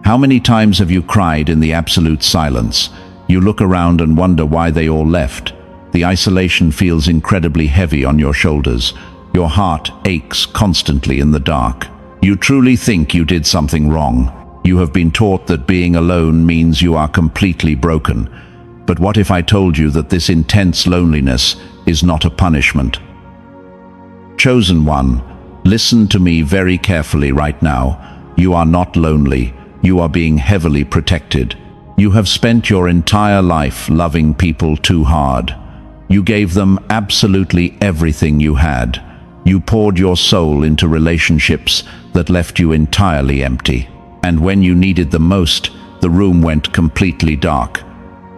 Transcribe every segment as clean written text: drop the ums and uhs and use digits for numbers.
How many times have you cried in the absolute silence? You look around and wonder why they all left. The isolation feels incredibly heavy on your shoulders. Your heart aches constantly in the dark. You truly think you did something wrong. You have been taught that being alone means you are completely broken. But what if I told you that this intense loneliness is not a punishment? Chosen one, listen to me very carefully right now. You are not lonely. You are being heavily protected. You have spent your entire life loving people too hard. You gave them absolutely everything you had. You poured your soul into relationships that left you entirely empty. And when you needed them most, the room went completely dark.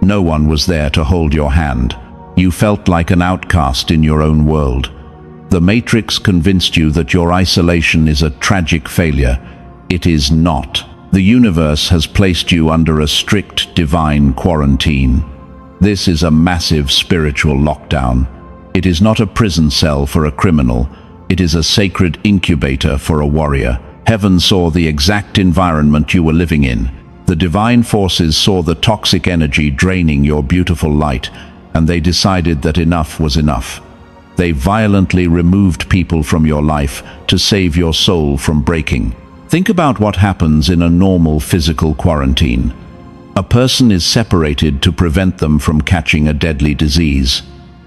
No one was there to hold your hand. You felt like an outcast in your own world. The Matrix convinced you that your isolation is a tragic failure. It is not. The universe has placed you under a strict divine quarantine. This is a massive spiritual lockdown. It is not a prison cell for a criminal. It is a sacred incubator for a warrior. Heaven saw the exact environment you were living in. The divine forces saw the toxic energy draining your beautiful light, and they decided that enough was enough. They violently removed people from your life to save your soul from breaking. Think about what happens in a normal physical quarantine. A person is separated to prevent them from catching a deadly disease.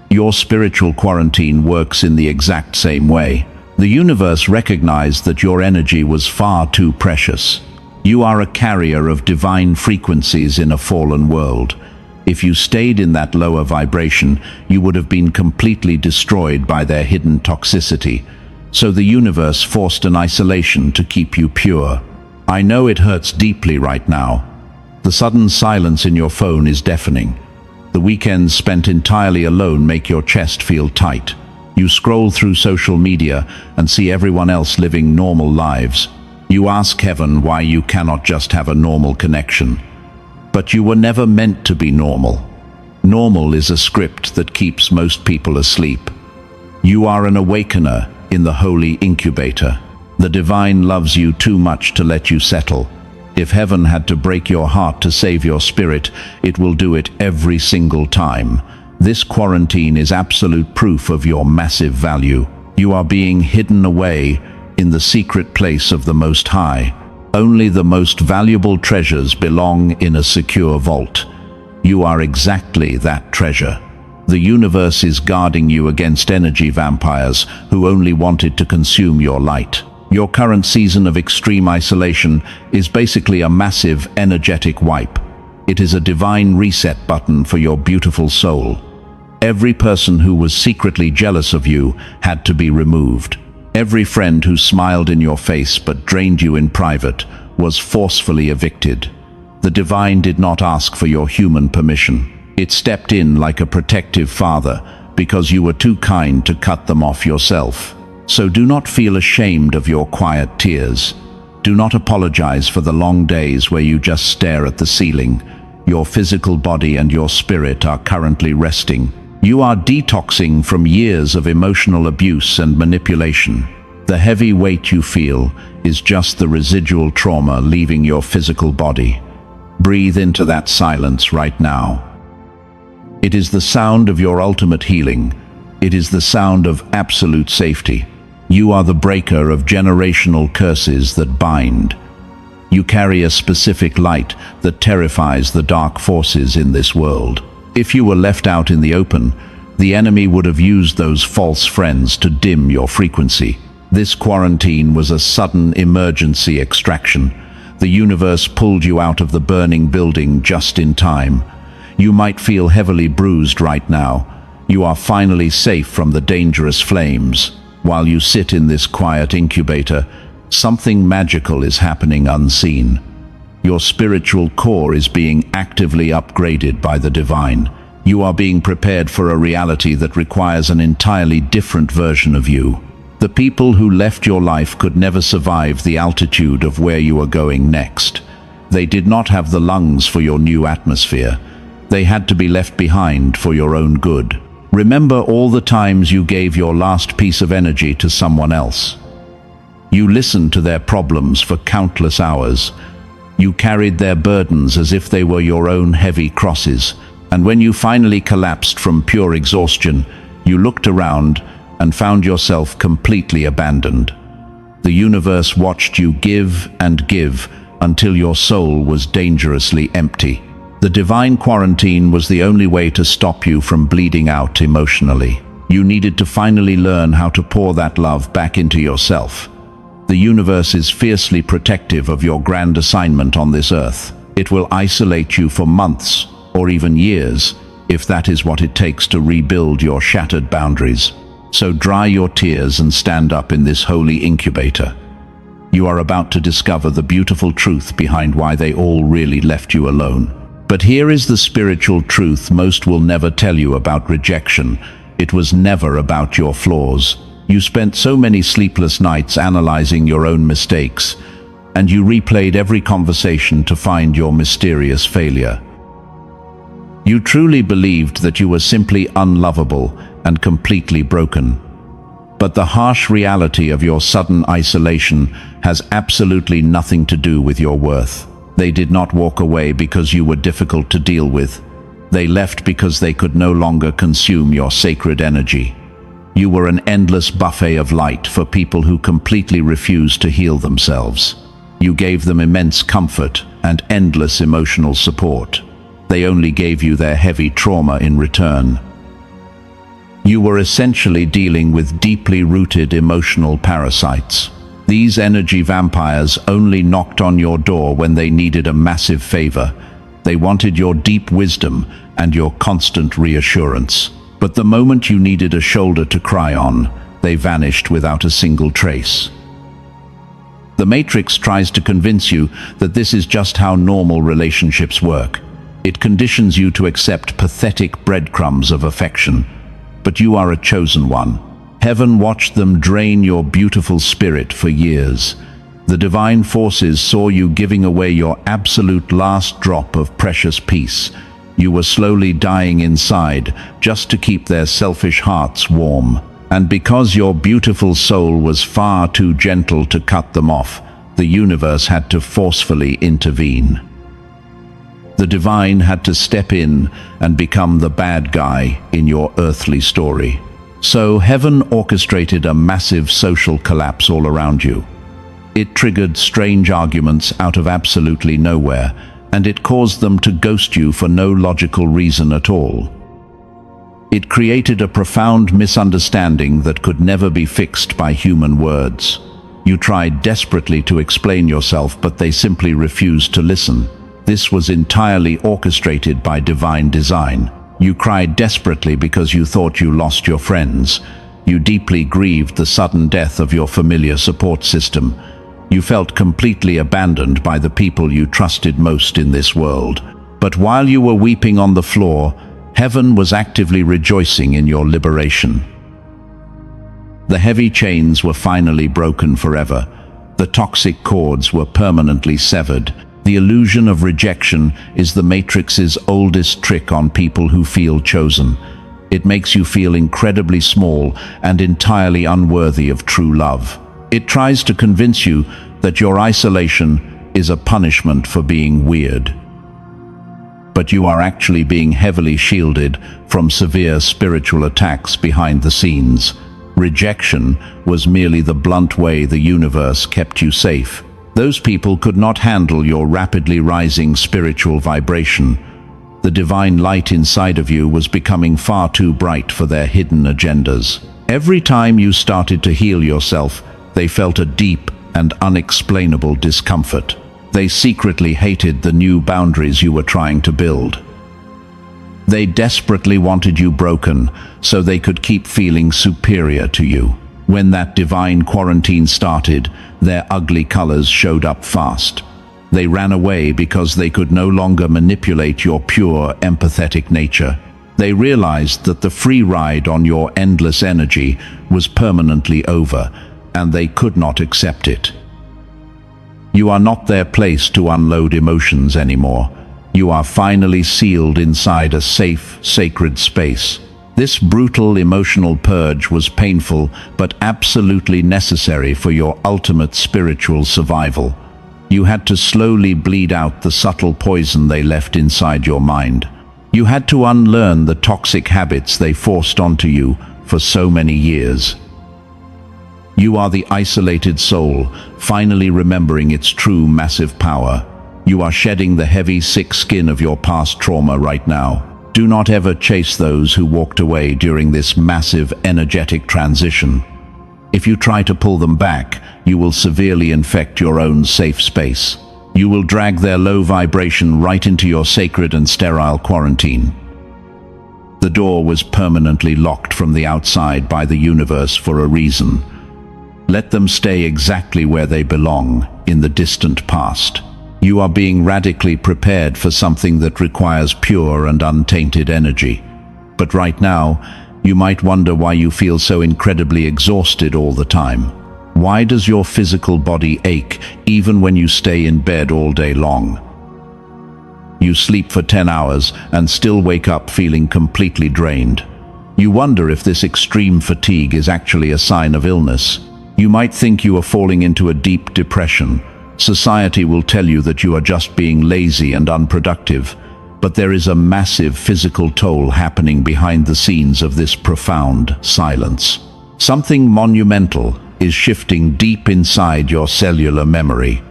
Your spiritual quarantine works in the exact same way. The universe recognized that your energy was far too precious. You are a carrier of divine frequencies in a fallen world. If you stayed in that lower vibration, you would have been completely destroyed by their hidden toxicity. So the universe forced an isolation to keep you pure. I know it hurts deeply right now. The sudden silence in your phone is deafening. The weekends spent entirely alone make your chest feel tight. You scroll through social media and see everyone else living normal lives. You ask heaven why you cannot just have a normal connection. But you were never meant to be normal. Normal is a script that keeps most people asleep. You are an awakener in the holy incubator. The divine loves you too much to let you settle. If heaven had to break your heart to save your spirit, it will do it every single time. This quarantine is absolute proof of your massive value. You are being hidden away in the secret place of the Most High. Only the most valuable treasures belong in a secure vault. You are exactly that treasure. The universe is guarding you against energy vampires who only wanted to consume your light. Your current season of extreme isolation is basically a massive energetic wipe. It is a divine reset button for your beautiful soul. Every person who was secretly jealous of you had to be removed. Every friend who smiled in your face but drained you in private was forcefully evicted. The divine did not ask for your human permission. It stepped in like a protective father because you were too kind to cut them off yourself. So do not feel ashamed of your quiet tears. Do not apologize for the long days where you just stare at the ceiling. Your physical body and your spirit are currently resting. You are detoxing from years of emotional abuse and manipulation. The heavy weight you feel is just the residual trauma leaving your physical body. Breathe into that silence right now. It is the sound of your ultimate healing. It is the sound of absolute safety. You are the breaker of generational curses that bind. You carry a specific light that terrifies the dark forces in this world. If you were left out in the open, the enemy would have used those false friends to dim your frequency. This quarantine was a sudden emergency extraction. The universe pulled you out of the burning building just in time. You might feel heavily bruised right now. You are finally safe from the dangerous flames. While you sit in this quiet incubator, something magical is happening unseen. Your spiritual core is being actively upgraded by the divine. You are being prepared for a reality that requires an entirely different version of you. The people who left your life could never survive the altitude of where you are going next. They did not have the lungs for your new atmosphere. They had to be left behind for your own good. Remember all the times you gave your last piece of energy to someone else. You listened to their problems for countless hours. You carried their burdens as if they were your own heavy crosses. And when you finally collapsed from pure exhaustion, you looked around and found yourself completely abandoned. The universe watched you give and give until your soul was dangerously empty. The divine quarantine was the only way to stop you from bleeding out emotionally. You needed to finally learn how to pour that love back into yourself. The universe is fiercely protective of your grand assignment on this earth. It will isolate you for months or even years if that is what it takes to rebuild your shattered boundaries. So dry your tears and stand up in this holy incubator. You are about to discover the beautiful truth behind why they all really left you alone. But here is the spiritual truth most will never tell you about rejection. It was never about your flaws. You spent so many sleepless nights analyzing your own mistakes, and you replayed every conversation to find your mysterious failure. You truly believed that you were simply unlovable and completely broken. But the harsh reality of your sudden isolation has absolutely nothing to do with your worth. They did not walk away because you were difficult to deal with. They left because they could no longer consume your sacred energy. You were an endless buffet of light for people who completely refused to heal themselves. You gave them immense comfort and endless emotional support. They only gave you their heavy trauma in return. You were essentially dealing with deeply rooted emotional parasites. These energy vampires only knocked on your door when they needed a massive favor. They wanted your deep wisdom and your constant reassurance. But the moment you needed a shoulder to cry on, they vanished without a single trace. The Matrix tries to convince you that this is just how normal relationships work. It conditions you to accept pathetic breadcrumbs of affection. But you are a chosen one. Heaven watched them drain your beautiful spirit for years. The divine forces saw you giving away your absolute last drop of precious peace. You were slowly dying inside just to keep their selfish hearts warm. And because your beautiful soul was far too gentle to cut them off, the universe had to forcefully intervene. The divine had to step in and become the bad guy in your earthly story. So heaven orchestrated a massive social collapse all around you. It triggered strange arguments out of absolutely nowhere, and it caused them to ghost you for no logical reason at all. It created a profound misunderstanding that could never be fixed by human words. You tried desperately to explain yourself, but they simply refused to listen. This was entirely orchestrated by divine design. You cried desperately because you thought you lost your friends. You deeply grieved the sudden death of your familiar support system. You felt completely abandoned by the people you trusted most in this world. But while you were weeping on the floor, heaven was actively rejoicing in your liberation. The heavy chains were finally broken forever. The toxic cords were permanently severed. The illusion of rejection is the Matrix's oldest trick on people who feel chosen. It makes you feel incredibly small and entirely unworthy of true love. It tries to convince you that your isolation is a punishment for being weird. But you are actually being heavily shielded from severe spiritual attacks behind the scenes. Rejection was merely the blunt way the universe kept you safe. Those people could not handle your rapidly rising spiritual vibration. The divine light inside of you was becoming far too bright for their hidden agendas. Every time you started to heal yourself, they felt a deep and unexplainable discomfort. They secretly hated the new boundaries you were trying to build. They desperately wanted you broken so they could keep feeling superior to you. When that divine quarantine started, their ugly colors showed up fast. They ran away because they could no longer manipulate your pure, empathetic nature. They realized that the free ride on your endless energy was permanently over, and they could not accept it. You are not their place to unload emotions anymore. You are finally sealed inside a safe, sacred space. This brutal emotional purge was painful but absolutely necessary for your ultimate spiritual survival. You had to slowly bleed out the subtle poison they left inside your mind. You had to unlearn the toxic habits they forced onto you for so many years. You are the isolated soul, finally remembering its true massive power. You are shedding the heavy, sick skin of your past trauma right now. Do not ever chase those who walked away during this massive, energetic transition. If you try to pull them back, you will severely infect your own safe space. You will drag their low vibration right into your sacred and sterile quarantine. The door was permanently locked from the outside by the universe for a reason. Let them stay exactly where they belong, in the distant past. You are being radically prepared for something that requires pure and untainted energy. But right now, you might wonder why you feel so incredibly exhausted all the time. Why does your physical body ache even when you stay in bed all day long? You sleep for 10 hours and still wake up feeling completely drained. You wonder if this extreme fatigue is actually a sign of illness. You might think you are falling into a deep depression. Society will tell you that you are just being lazy and unproductive, but there is a massive physical toll happening behind the scenes of this profound silence. Something monumental is shifting deep inside your cellular memory.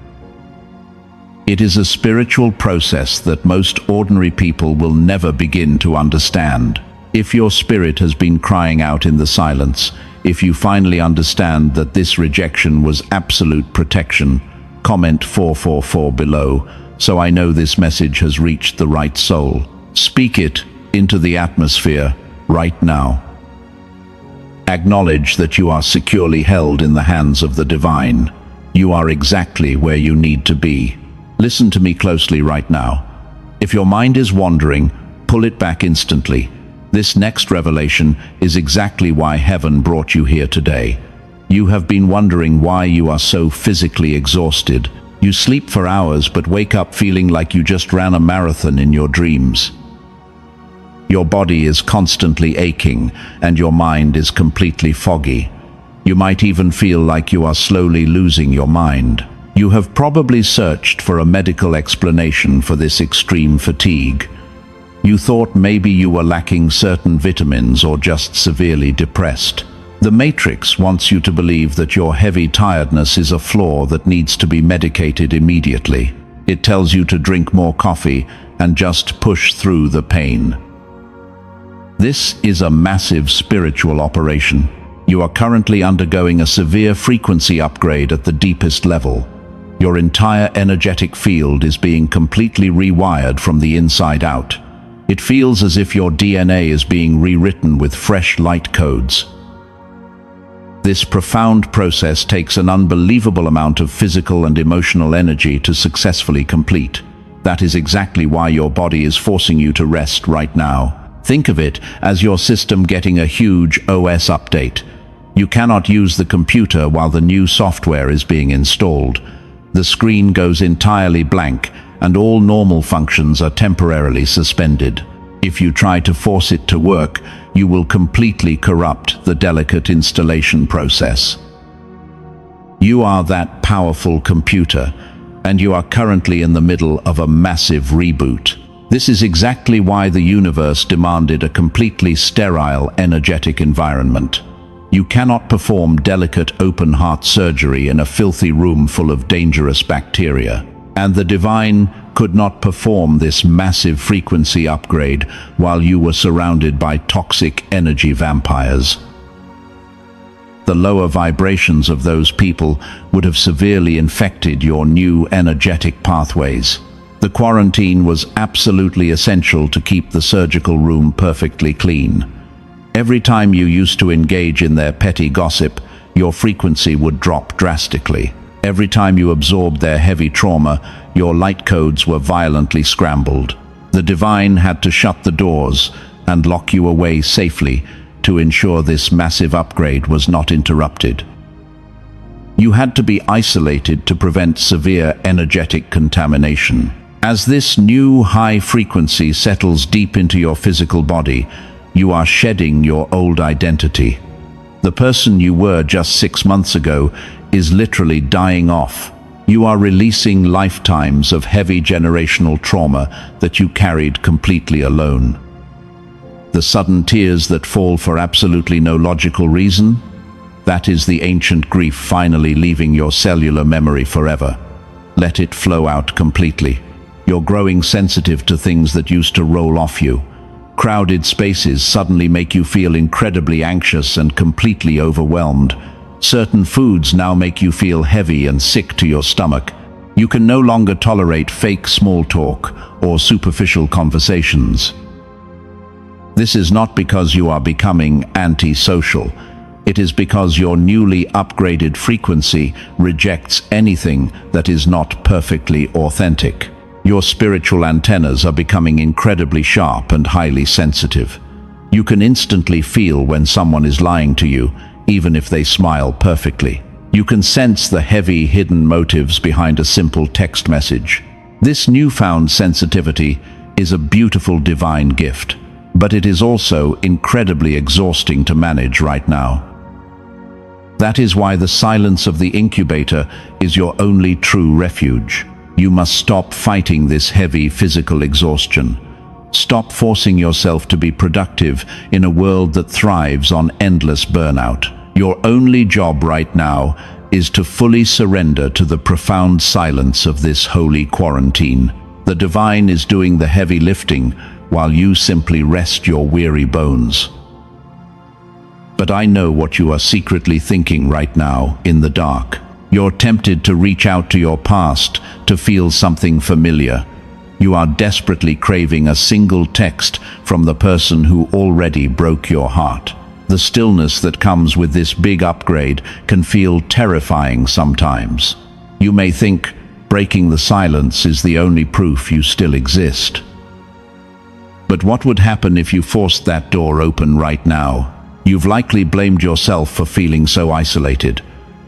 It is a spiritual process that most ordinary people will never begin to understand. If your spirit has been crying out in the silence, if you finally understand that this rejection was absolute protection, comment 444 below, so I know this message has reached the right soul. Speak it into the atmosphere right now. Acknowledge that you are securely held in the hands of the divine. You are exactly where you need to be. Listen to me closely right now. If your mind is wandering, pull it back instantly. This next revelation is exactly why heaven brought you here today. You have been wondering why you are so physically exhausted. You sleep for hours but wake up feeling like you just ran a marathon in your dreams. Your body is constantly aching and your mind is completely foggy. You might even feel like you are slowly losing your mind. You have probably searched for a medical explanation for this extreme fatigue. You thought maybe you were lacking certain vitamins or just severely depressed. The Matrix wants you to believe that your heavy tiredness is a flaw that needs to be medicated immediately. It tells you to drink more coffee and just push through the pain. This is a massive spiritual operation. You are currently undergoing a severe frequency upgrade at the deepest level. Your entire energetic field is being completely rewired from the inside out. It feels as if your DNA is being rewritten with fresh light codes. This profound process takes an unbelievable amount of physical and emotional energy to successfully complete. That is exactly why your body is forcing you to rest right now. Think of it as your system getting a huge OS update. You cannot use the computer while the new software is being installed. The screen goes entirely blank and all normal functions are temporarily suspended. If you try to force it to work, you will completely corrupt the delicate installation process. You are that powerful computer, and you are currently in the middle of a massive reboot. This is exactly why the universe demanded a completely sterile, energetic environment. You cannot perform delicate open-heart surgery in a filthy room full of dangerous bacteria. And the divine could not perform this massive frequency upgrade while you were surrounded by toxic energy vampires. The lower vibrations of those people would have severely infected your new energetic pathways. The quarantine was absolutely essential to keep the surgical room perfectly clean. Every time you used to engage in their petty gossip, your frequency would drop drastically. Every time you absorbed their heavy trauma, your light codes were violently scrambled. The divine had to shut the doors and lock you away safely to ensure this massive upgrade was not interrupted. You had to be isolated to prevent severe energetic contamination. As this new high frequency settles deep into your physical body, you are shedding your old identity. The person you were just 6 months ago is literally dying off. You are releasing lifetimes of heavy generational trauma that you carried completely alone. The sudden tears that fall for absolutely no logical reason? That is the ancient grief finally leaving your cellular memory forever. Let it flow out completely. You're growing sensitive to things that used to roll off you. Crowded spaces suddenly make you feel incredibly anxious and completely overwhelmed. Certain foods now make you feel heavy and sick to your stomach. You can no longer tolerate fake small talk or superficial conversations. This is not because you are becoming antisocial. It is because your newly upgraded frequency rejects anything that is not perfectly authentic. Your spiritual antennas are becoming incredibly sharp and highly sensitive. You can instantly feel when someone is lying to you, even if they smile perfectly. You can sense the heavy, hidden motives behind a simple text message. This newfound sensitivity is a beautiful divine gift, but it is also incredibly exhausting to manage right now. That is why the silence of the incubator is your only true refuge. You must stop fighting this heavy physical exhaustion. Stop forcing yourself to be productive in a world that thrives on endless burnout. Your only job right now is to fully surrender to the profound silence of this holy quarantine. The divine is doing the heavy lifting while you simply rest your weary bones. But I know what you are secretly thinking right now in the dark. You're tempted to reach out to your past to feel something familiar. You are desperately craving a single text from the person who already broke your heart. The stillness that comes with this big upgrade can feel terrifying sometimes. You may think breaking the silence is the only proof you still exist. But what would happen if you forced that door open right now? You've likely blamed yourself for feeling so isolated.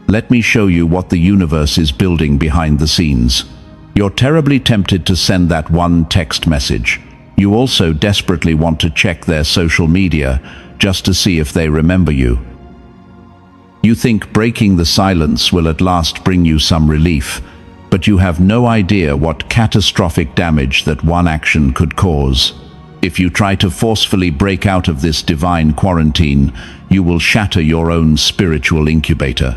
Let me show you what the universe is building behind the scenes. You're terribly tempted to send that one text message. You also desperately want to check their social media just to see if they remember you. You think breaking the silence will at last bring you some relief, but you have no idea what catastrophic damage that one action could cause. If you try to forcefully break out of this divine quarantine, you will shatter your own spiritual incubator.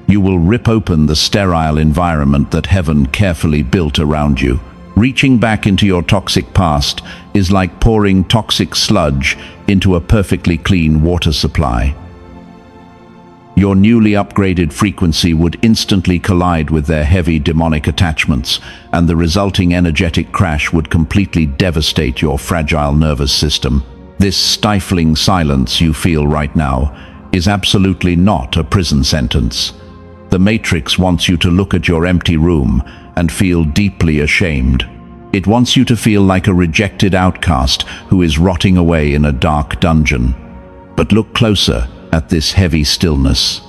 You will rip open the sterile environment that heaven carefully built around you. Reaching back into your toxic past is like pouring toxic sludge into a perfectly clean water supply. Your newly upgraded frequency would instantly collide with their heavy demonic attachments, and the resulting energetic crash would completely devastate your fragile nervous system. This stifling silence you feel right now is absolutely not a prison sentence. The Matrix wants you to look at your empty room and feel deeply ashamed. It wants you to feel like a rejected outcast who is rotting away in a dark dungeon. But look closer at this heavy stillness.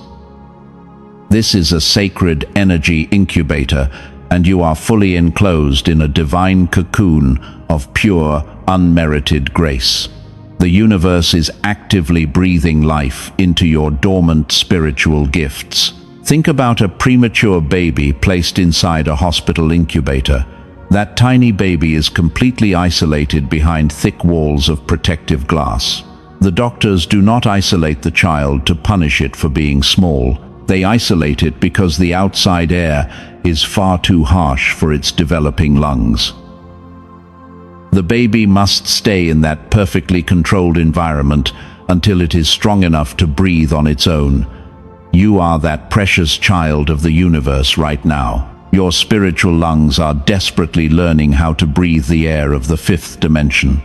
This is a sacred energy incubator, and you are fully enclosed in a divine cocoon of pure, unmerited grace. The universe is actively breathing life into your dormant spiritual gifts. Think about a premature baby placed inside a hospital incubator. That tiny baby is completely isolated behind thick walls of protective glass. The doctors do not isolate the child to punish it for being small. They isolate it because the outside air is far too harsh for its developing lungs. The baby must stay in that perfectly controlled environment until it is strong enough to breathe on its own. You are that precious child of the universe right now. Your spiritual lungs are desperately learning how to breathe the air of the fifth dimension.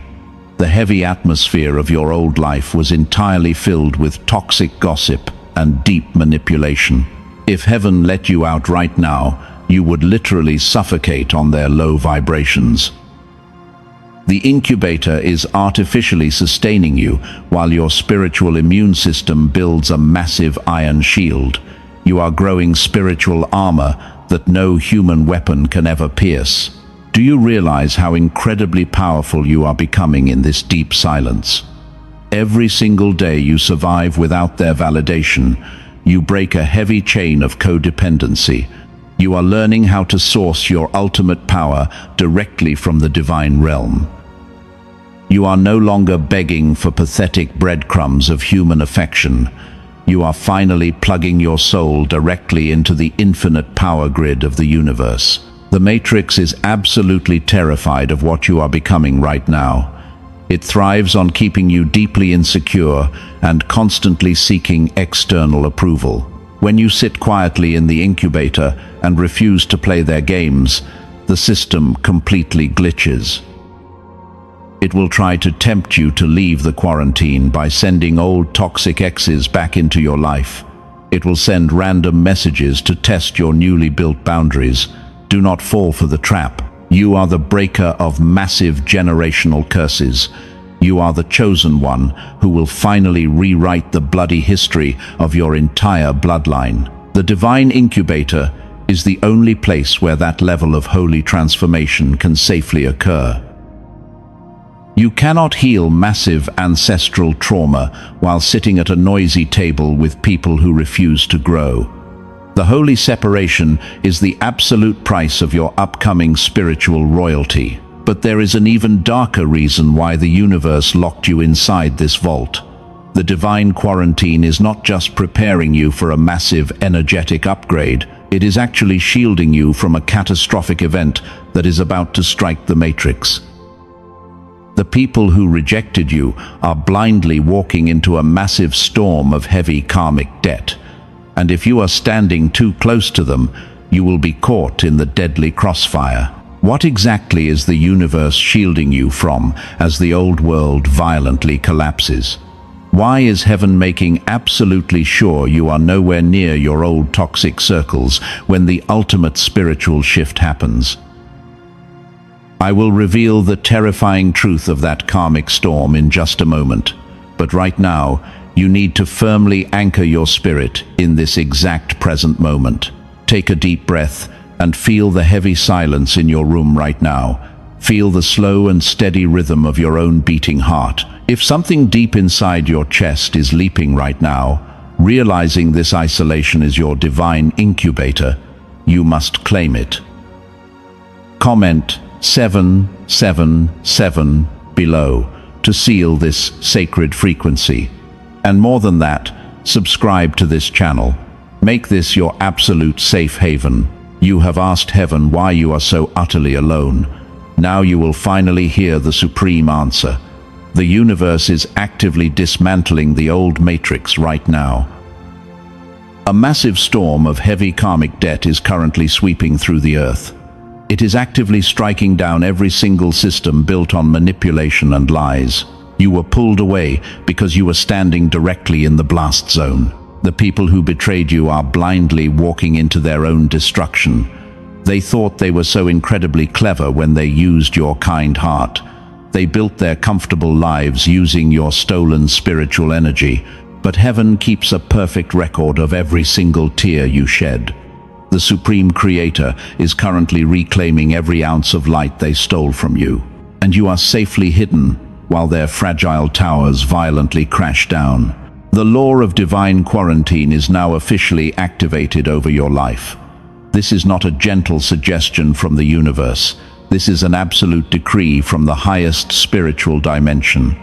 The heavy atmosphere of your old life was entirely filled with toxic gossip and deep manipulation. If heaven let you out right now, you would literally suffocate on their low vibrations. The incubator is artificially sustaining you while your spiritual immune system builds a massive iron shield. You are growing spiritual armor that no human weapon can ever pierce. Do you realize how incredibly powerful you are becoming in this deep silence? Every single day you survive without their validation, you break a heavy chain of codependency. You are learning how to source your ultimate power directly from the divine realm. You are no longer begging for pathetic breadcrumbs of human affection. You are finally plugging your soul directly into the infinite power grid of the universe. The Matrix is absolutely terrified of what you are becoming right now. It thrives on keeping you deeply insecure and constantly seeking external approval. When you sit quietly in the incubator and refuse to play their games, the system completely glitches. It will try to tempt you to leave the quarantine by sending old toxic exes back into your life. It will send random messages to test your newly built boundaries. Do not fall for the trap. You are the breaker of massive generational curses. You are the chosen one who will finally rewrite the bloody history of your entire bloodline. The divine incubator is the only place where that level of holy transformation can safely occur. You cannot heal massive ancestral trauma while sitting at a noisy table with people who refuse to grow. The holy separation is the absolute price of your upcoming spiritual royalty. But there is an even darker reason why the universe locked you inside this vault. The divine quarantine is not just preparing you for a massive energetic upgrade, it is actually shielding you from a catastrophic event that is about to strike the Matrix. The people who rejected you are blindly walking into a massive storm of heavy karmic debt. And if you are standing too close to them, you will be caught in the deadly crossfire. What exactly is the universe shielding you from as the old world violently collapses? Why is heaven making absolutely sure you are nowhere near your old toxic circles when the ultimate spiritual shift happens? I will reveal the terrifying truth of that karmic storm in just a moment. But right now, you need to firmly anchor your spirit in this exact present moment. Take a deep breath and feel the heavy silence in your room right now. Feel the slow and steady rhythm of your own beating heart. If something deep inside your chest is leaping right now, realizing this isolation is your divine incubator, you must claim it. Comment 777 below to seal this sacred frequency. And more than that, subscribe to this channel. Make this your absolute safe haven. You have asked heaven why you are so utterly alone. Now you will finally hear the supreme answer. The universe is actively dismantling the old matrix right now. A massive storm of heavy karmic debt is currently sweeping through the earth. It is actively striking down every single system built on manipulation and lies. You were pulled away because you were standing directly in the blast zone. The people who betrayed you are blindly walking into their own destruction. They thought they were so incredibly clever when they used your kind heart. They built their comfortable lives using your stolen spiritual energy, but heaven keeps a perfect record of every single tear you shed. The Supreme Creator is currently reclaiming every ounce of light they stole from you, and you are safely hidden while their fragile towers violently crash down. The law of divine quarantine is now officially activated over your life. This is not a gentle suggestion from the universe. This is an absolute decree from the highest spiritual dimension.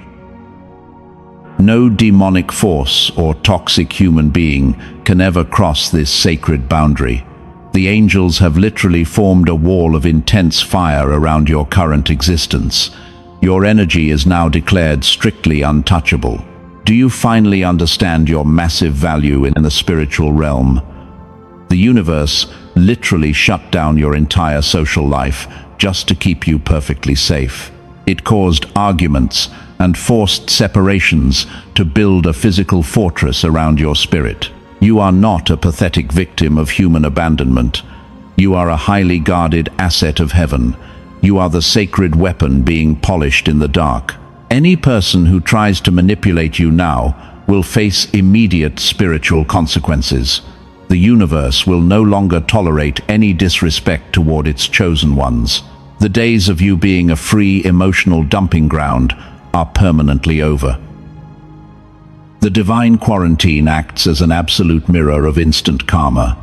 No demonic force or toxic human being can ever cross this sacred boundary. The angels have literally formed a wall of intense fire around your current existence. Your energy is now declared strictly untouchable. Do you finally understand your massive value in the spiritual realm? The universe literally shut down your entire social life just to keep you perfectly safe. It caused arguments and forced separations to build a physical fortress around your spirit. You are not a pathetic victim of human abandonment. You are a highly guarded asset of heaven. You are the sacred weapon being polished in the dark. Any person who tries to manipulate you now will face immediate spiritual consequences. The universe will no longer tolerate any disrespect toward its chosen ones. The days of you being a free emotional dumping ground are permanently over. The divine quarantine acts as an absolute mirror of instant karma.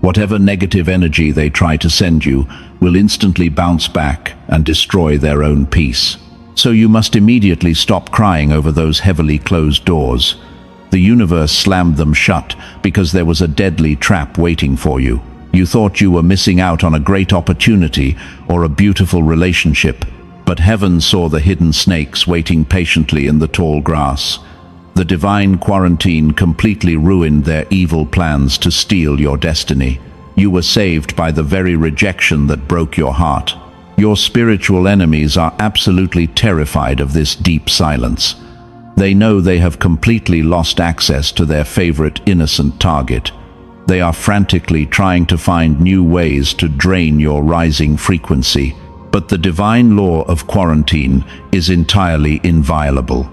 Whatever negative energy they try to send you will instantly bounce back and destroy their own peace. So you must immediately stop crying over those heavily closed doors. The universe slammed them shut because there was a deadly trap waiting for you. You thought you were missing out on a great opportunity or a beautiful relationship, but heaven saw the hidden snakes waiting patiently in the tall grass. The divine quarantine completely ruined their evil plans to steal your destiny. You were saved by the very rejection that broke your heart. Your spiritual enemies are absolutely terrified of this deep silence. They know they have completely lost access to their favorite innocent target. They are frantically trying to find new ways to drain your rising frequency. But the divine law of quarantine is entirely inviolable.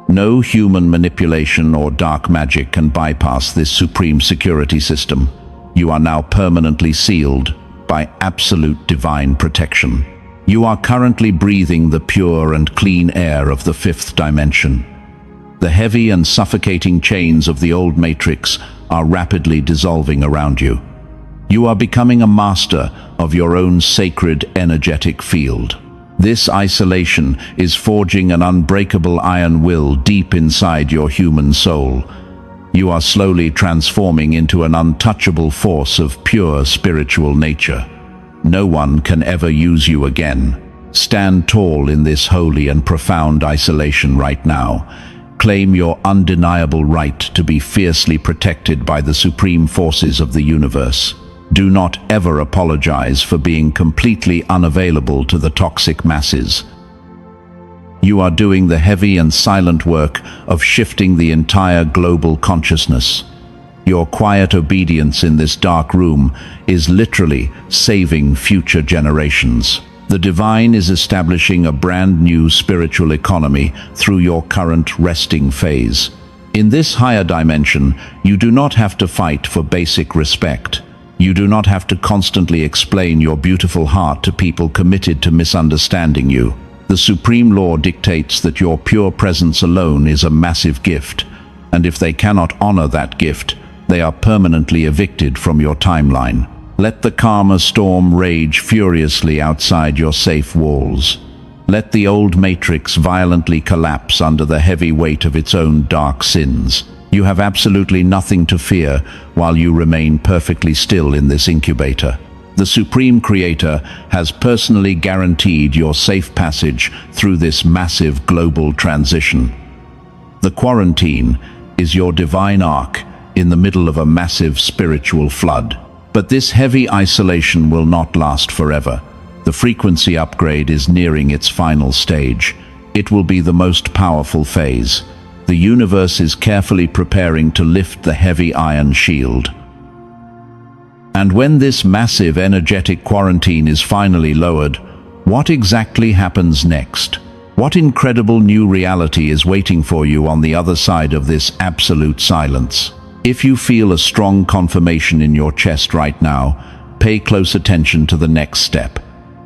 No human manipulation or dark magic can bypass this supreme security system. You are now permanently sealed by absolute divine protection. You are currently breathing the pure and clean air of the fifth dimension. The heavy and suffocating chains of the old matrix are rapidly dissolving around you. You are becoming a master of your own sacred energetic field. This isolation is forging an unbreakable iron will deep inside your human soul. You are slowly transforming into an untouchable force of pure spiritual nature. No one can ever use you again. Stand tall in this holy and profound isolation right now. Claim your undeniable right to be fiercely protected by the supreme forces of the universe. Do not ever apologize for being completely unavailable to the toxic masses. You are doing the heavy and silent work of shifting the entire global consciousness. Your quiet obedience in this dark room is literally saving future generations. The divine is establishing a brand new spiritual economy through your current resting phase. In this higher dimension, you do not have to fight for basic respect. You do not have to constantly explain your beautiful heart to people committed to misunderstanding you. The supreme law dictates that your pure presence alone is a massive gift, and if they cannot honor that gift, they are permanently evicted from your timeline. Let the karma storm rage furiously outside your safe walls. Let the old matrix violently collapse under the heavy weight of its own dark sins. You have absolutely nothing to fear while you remain perfectly still in this incubator. The Supreme Creator has personally guaranteed your safe passage through this massive global transition. The quarantine is your divine ark in the middle of a massive spiritual flood. But this heavy isolation will not last forever. The frequency upgrade is nearing its final stage. It will be the most powerful phase. The universe is carefully preparing to lift the heavy iron shield. And when this massive energetic quarantine is finally lowered, what exactly happens next? What incredible new reality is waiting for you on the other side of this absolute silence? If you feel a strong confirmation in your chest right now, pay close attention to the next step.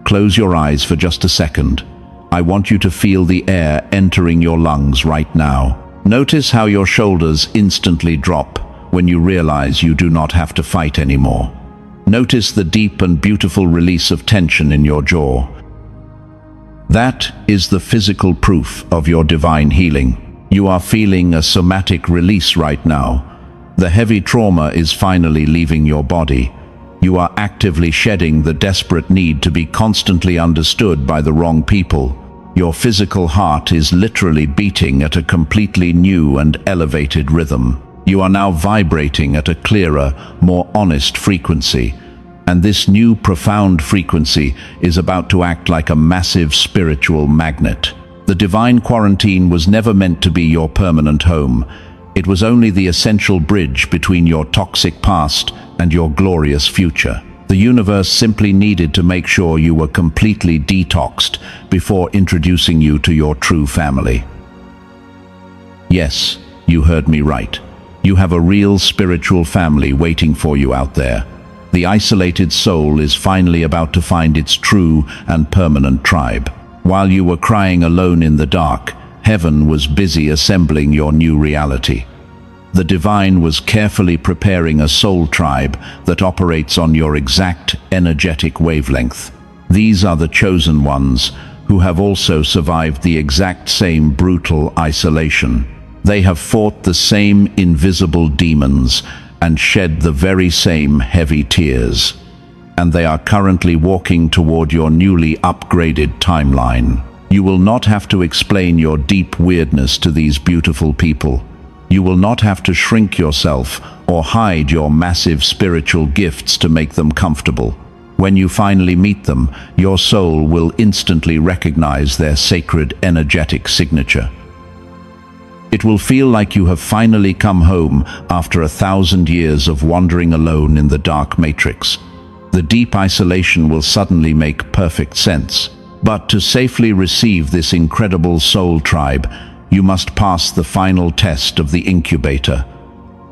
Close your eyes for just a second. I want you to feel the air entering your lungs right now. Notice how your shoulders instantly drop when you realize you do not have to fight anymore. Notice the deep and beautiful release of tension in your jaw. That is the physical proof of your divine healing. You are feeling a somatic release right now. The heavy trauma is finally leaving your body. You are actively shedding the desperate need to be constantly understood by the wrong people. Your physical heart is literally beating at a completely new and elevated rhythm. You are now vibrating at a clearer, more honest frequency. And this new profound frequency is about to act like a massive spiritual magnet. The divine quarantine was never meant to be your permanent home. It was only the essential bridge between your toxic past and your glorious future. The universe simply needed to make sure you were completely detoxed before introducing you to your true family. Yes, you heard me right. You have a real spiritual family waiting for you out there. The isolated soul is finally about to find its true and permanent tribe. While you were crying alone in the dark, heaven was busy assembling your new reality. The divine was carefully preparing a soul tribe that operates on your exact energetic wavelength. These are the chosen ones, who have also survived the exact same brutal isolation. They have fought the same invisible demons and shed the very same heavy tears. And they are currently walking toward your newly upgraded timeline. You will not have to explain your deep weirdness to these beautiful people. You will not have to shrink yourself or hide your massive spiritual gifts to make them comfortable. When you finally meet them, your soul will instantly recognize their sacred energetic signature. It will feel like you have finally come home after 1,000 years of wandering alone in the dark matrix. The deep isolation will suddenly make perfect sense. But to safely receive this incredible soul tribe, you must pass the final test of the Incubator.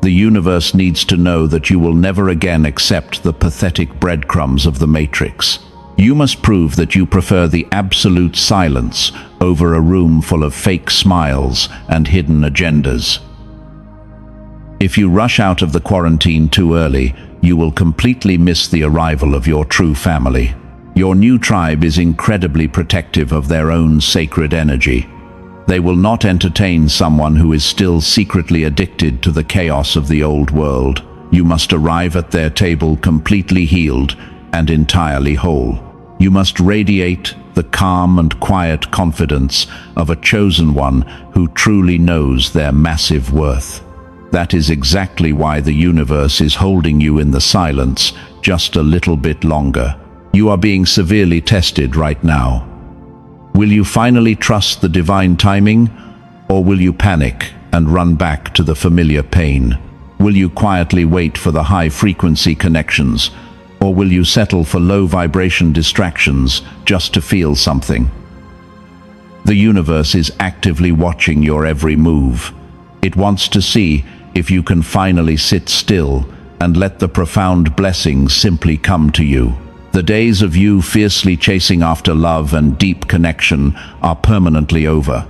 The universe needs to know that you will never again accept the pathetic breadcrumbs of the Matrix. You must prove that you prefer the absolute silence over a room full of fake smiles and hidden agendas. If you rush out of the quarantine too early, you will completely miss the arrival of your true family. Your new tribe is incredibly protective of their own sacred energy. They will not entertain someone who is still secretly addicted to the chaos of the old world. You must arrive at their table completely healed and entirely whole. You must radiate the calm and quiet confidence of a chosen one who truly knows their massive worth. That is exactly why the universe is holding you in the silence just a little bit longer. You are being severely tested right now. Will you finally trust the divine timing, or will you panic and run back to the familiar pain? Will you quietly wait for the high-frequency connections, or will you settle for low-vibration distractions just to feel something? The universe is actively watching your every move. It wants to see if you can finally sit still and let the profound blessings simply come to you. The days of you fiercely chasing after love and deep connection are permanently over.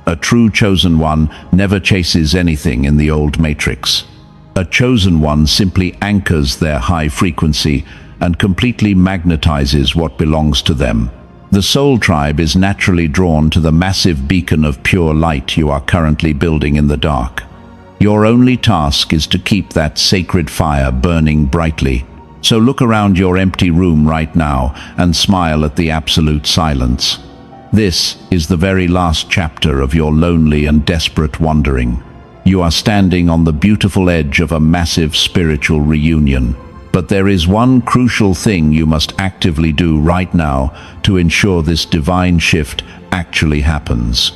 A true chosen one never chases anything in the old matrix. A chosen one simply anchors their high frequency and completely magnetizes what belongs to them. The soul tribe is naturally drawn to the massive beacon of pure light you are currently building in the dark. Your only task is to keep that sacred fire burning brightly. So look around your empty room right now and smile at the absolute silence. This is the very last chapter of your lonely and desperate wandering. You are standing on the beautiful edge of a massive spiritual reunion. But there is one crucial thing you must actively do right now to ensure this divine shift actually happens.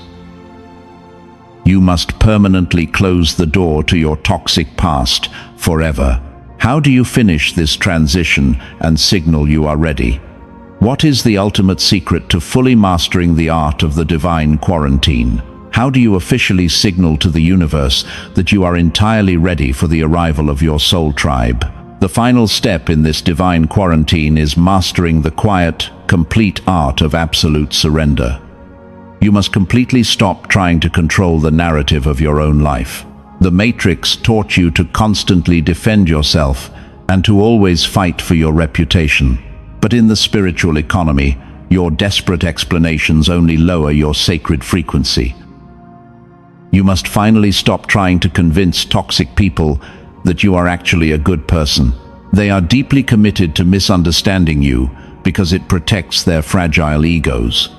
You must permanently close the door to your toxic past forever. How do you finish this transition and signal you are ready? What is the ultimate secret to fully mastering the art of the divine quarantine? How do you officially signal to the universe that you are entirely ready for the arrival of your soul tribe? The final step in this divine quarantine is mastering the quiet, complete art of absolute surrender. You must completely stop trying to control the narrative of your own life. The Matrix taught you to constantly defend yourself and to always fight for your reputation. But in the spiritual economy, your desperate explanations only lower your sacred frequency. You must finally stop trying to convince toxic people that you are actually a good person. They are deeply committed to misunderstanding you because it protects their fragile egos.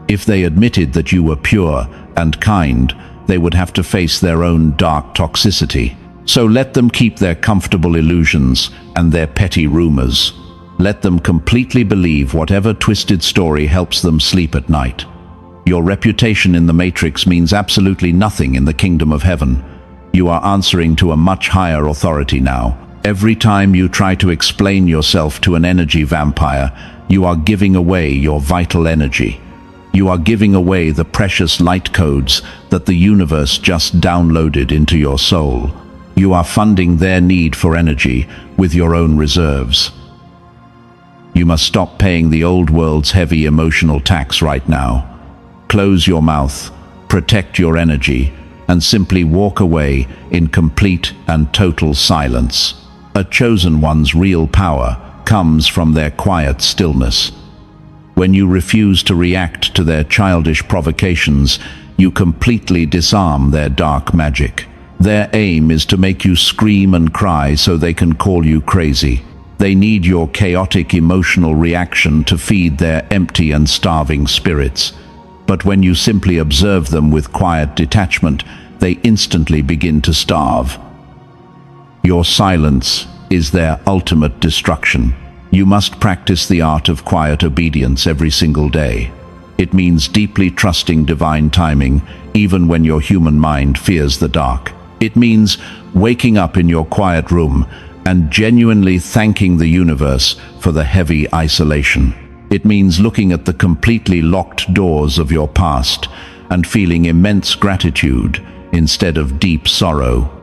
If they admitted that you were pure and kind, they would have to face their own dark toxicity. So let them keep their comfortable illusions and their petty rumors. Let them completely believe whatever twisted story helps them sleep at night. Your reputation in the Matrix means absolutely nothing in the kingdom of heaven. You are answering to a much higher authority now. Every time you try to explain yourself to an energy vampire, you are giving away your vital energy. You are giving away the precious light codes that the universe just downloaded into your soul. You are funding their need for energy with your own reserves. You must stop paying the old world's heavy emotional tax right now. Close your mouth, protect your energy, and simply walk away in complete and total silence. A chosen one's real power comes from their quiet stillness. When you refuse to react to their childish provocations, you completely disarm their dark magic. Their aim is to make you scream and cry so they can call you crazy. They need your chaotic emotional reaction to feed their empty and starving spirits. But when you simply observe them with quiet detachment, they instantly begin to starve. Your silence is their ultimate destruction. You must practice the art of quiet obedience every single day. It means deeply trusting divine timing, even when your human mind fears the dark. It means waking up in your quiet room and genuinely thanking the universe for the heavy isolation. It means looking at the completely locked doors of your past and feeling immense gratitude instead of deep sorrow.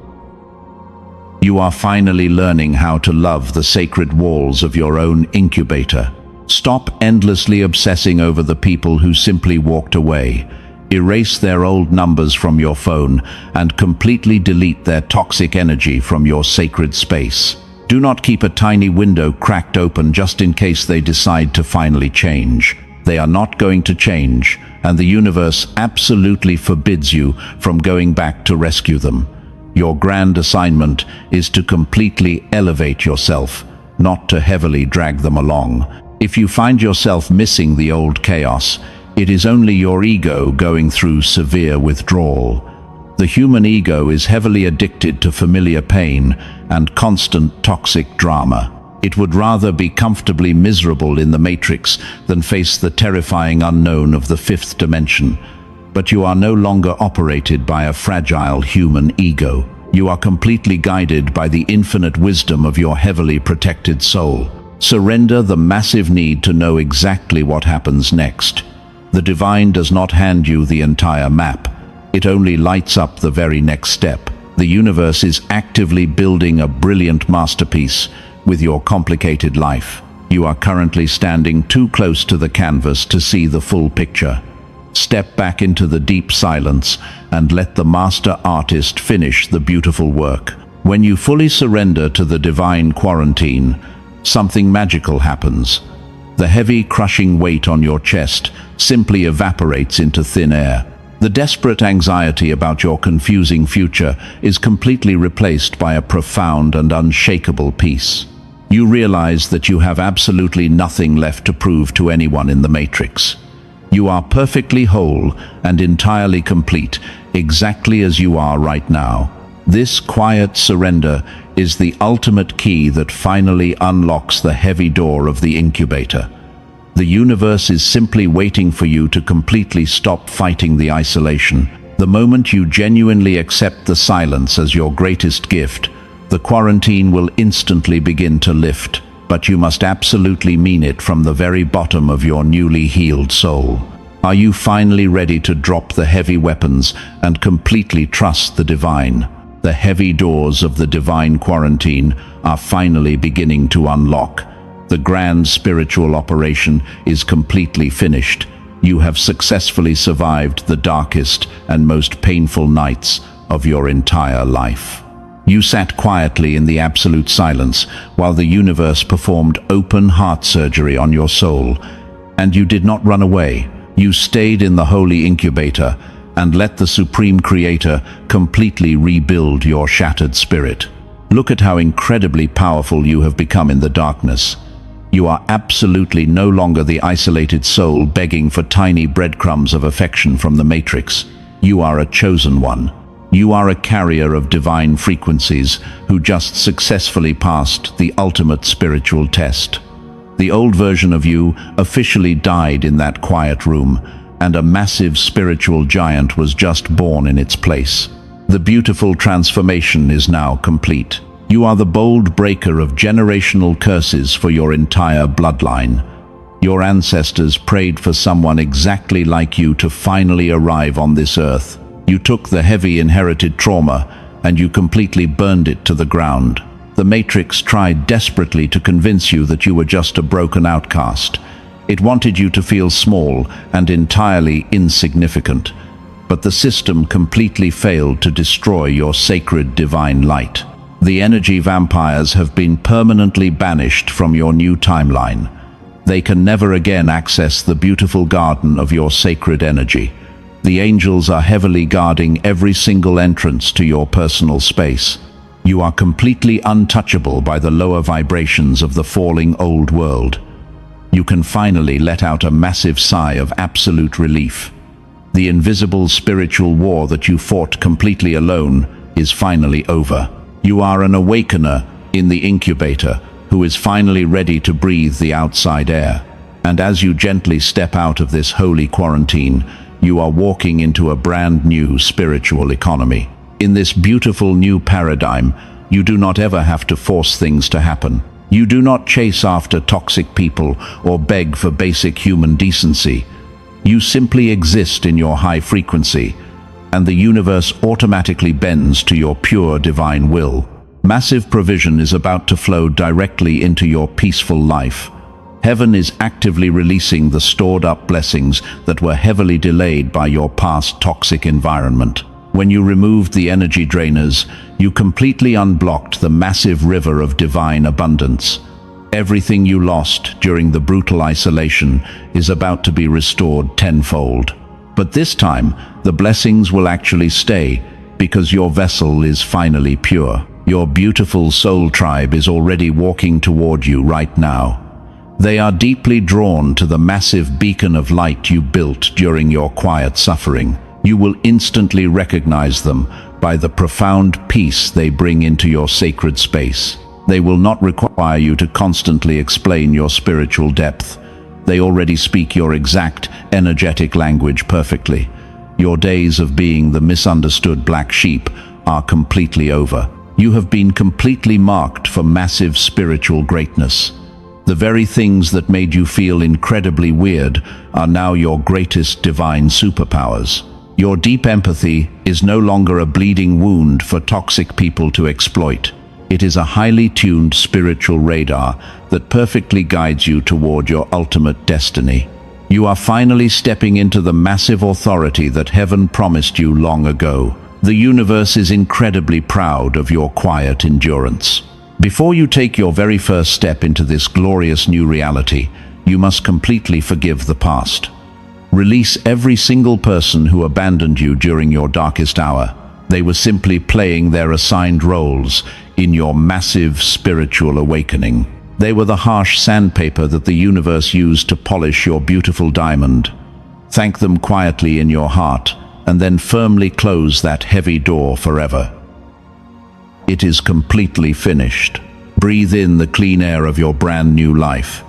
You are finally learning how to love the sacred walls of your own incubator. Stop endlessly obsessing over the people who simply walked away. Erase their old numbers from your phone and completely delete their toxic energy from your sacred space. Do not keep a tiny window cracked open just in case they decide to finally change. They are not going to change, and the universe absolutely forbids you from going back to rescue them. Your grand assignment is to completely elevate yourself, not to heavily drag them along. If you find yourself missing the old chaos, it is only your ego going through severe withdrawal. The human ego is heavily addicted to familiar pain and constant toxic drama. It would rather be comfortably miserable in the matrix than face the terrifying unknown of the fifth dimension. But you are no longer operated by a fragile human ego. You are completely guided by the infinite wisdom of your heavily protected soul. Surrender the massive need to know exactly what happens next. The divine does not hand you the entire map. It only lights up the very next step. The universe is actively building a brilliant masterpiece with your complicated life. You are currently standing too close to the canvas to see the full picture. Step back into the deep silence and let the master artist finish the beautiful work. When you fully surrender to the divine quarantine, something magical happens. The heavy, crushing weight on your chest simply evaporates into thin air. The desperate anxiety about your confusing future is completely replaced by a profound and unshakable peace. You realize that you have absolutely nothing left to prove to anyone in the matrix. You are perfectly whole and entirely complete, exactly as you are right now. This quiet surrender is the ultimate key that finally unlocks the heavy door of the incubator. The universe is simply waiting for you to completely stop fighting the isolation. The moment you genuinely accept the silence as your greatest gift, the quarantine will instantly begin to lift. But you must absolutely mean it from the very bottom of your newly healed soul. Are you finally ready to drop the heavy weapons and completely trust the divine? The heavy doors of the divine quarantine are finally beginning to unlock. The grand spiritual operation is completely finished. You have successfully survived the darkest and most painful nights of your entire life. You sat quietly in the absolute silence while the universe performed open heart surgery on your soul. And you did not run away. You stayed in the holy incubator and let the Supreme Creator completely rebuild your shattered spirit. Look at how incredibly powerful you have become in the darkness. You are absolutely no longer the isolated soul begging for tiny breadcrumbs of affection from the matrix. You are a chosen one. You are a carrier of divine frequencies who just successfully passed the ultimate spiritual test. The old version of you officially died in that quiet room, and a massive spiritual giant was just born in its place. The beautiful transformation is now complete. You are the bold breaker of generational curses for your entire bloodline. Your ancestors prayed for someone exactly like you to finally arrive on this earth. You took the heavy inherited trauma and you completely burned it to the ground. The Matrix tried desperately to convince you that you were just a broken outcast. It wanted you to feel small and entirely insignificant. but the system completely failed to destroy your sacred divine light. The energy vampires have been permanently banished from your new timeline. They can never again access the beautiful garden of your sacred energy. The angels are heavily guarding every single entrance to your personal space. You are completely untouchable by the lower vibrations of the falling old world. You can finally let out a massive sigh of absolute relief. The invisible spiritual war that you fought completely alone is finally over. You are an awakener in the incubator who is finally ready to breathe the outside air. And as you gently step out of this holy quarantine, you are walking into a brand new spiritual economy. In this beautiful new paradigm, you do not ever have to force things to happen. You do not chase after toxic people or beg for basic human decency. You simply exist in your high frequency, and the universe automatically bends to your pure divine will. Massive provision is about to flow directly into your peaceful life. Heaven is actively releasing the stored-up blessings that were heavily delayed by your past toxic environment. When you removed the energy drainers, you completely unblocked the massive river of divine abundance. Everything you lost during the brutal isolation is about to be restored tenfold. But this time, the blessings will actually stay because your vessel is finally pure. Your beautiful soul tribe is already walking toward you right now. They are deeply drawn to the massive beacon of light you built during your quiet suffering. You will instantly recognize them by the profound peace they bring into your sacred space. They will not require you to constantly explain your spiritual depth. They already speak your exact energetic language perfectly. Your days of being the misunderstood black sheep are completely over. You have been completely marked for massive spiritual greatness. The very things that made you feel incredibly weird are now your greatest divine superpowers. Your deep empathy is no longer a bleeding wound for toxic people to exploit. It is a highly tuned spiritual radar that perfectly guides you toward your ultimate destiny. You are finally stepping into the massive authority that heaven promised you long ago. The universe is incredibly proud of your quiet endurance. Before you take your very first step into this glorious new reality, you must completely forgive the past. Release every single person who abandoned you during your darkest hour. They were simply playing their assigned roles in your massive spiritual awakening. They were the harsh sandpaper that the universe used to polish your beautiful diamond. Thank them quietly in your heart, and then firmly close that heavy door forever. It is completely finished. Breathe in the clean air of your brand new life.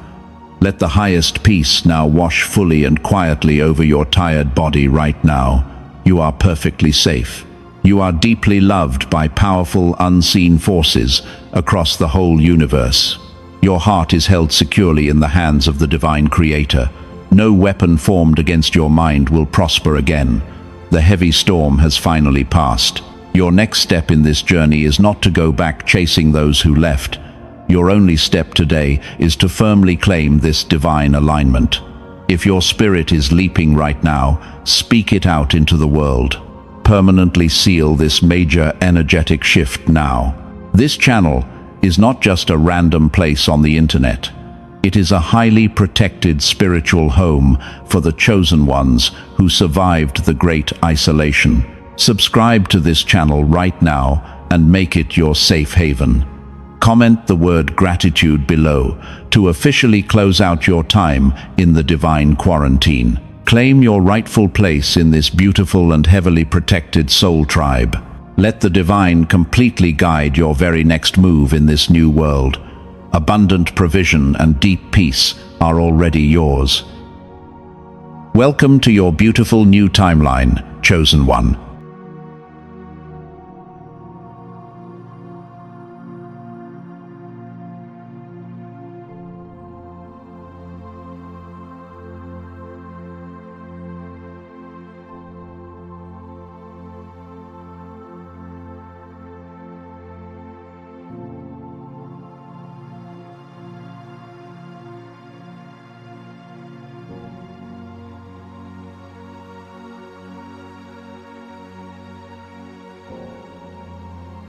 Let the highest peace now wash fully and quietly over your tired body right now. You are perfectly safe. You are deeply loved by powerful, unseen forces across the whole universe. Your heart is held securely in the hands of the divine creator. No weapon formed against your mind will prosper again. The heavy storm has finally passed. Your next step in this journey is not to go back chasing those who left. Your only step today is to firmly claim this divine alignment. If your spirit is leaping right now, speak it out into the world. Permanently seal this major energetic shift now. This channel is not just a random place on the internet. It is a highly protected spiritual home for the chosen ones who survived the great isolation. Subscribe to this channel right now and make it your safe haven. Comment the word gratitude below to officially close out your time in the divine quarantine. Claim your rightful place in this beautiful and heavily protected soul tribe. Let the divine completely guide your very next move in this new world. Abundant provision and deep peace are already yours. Welcome to your beautiful new timeline, chosen one.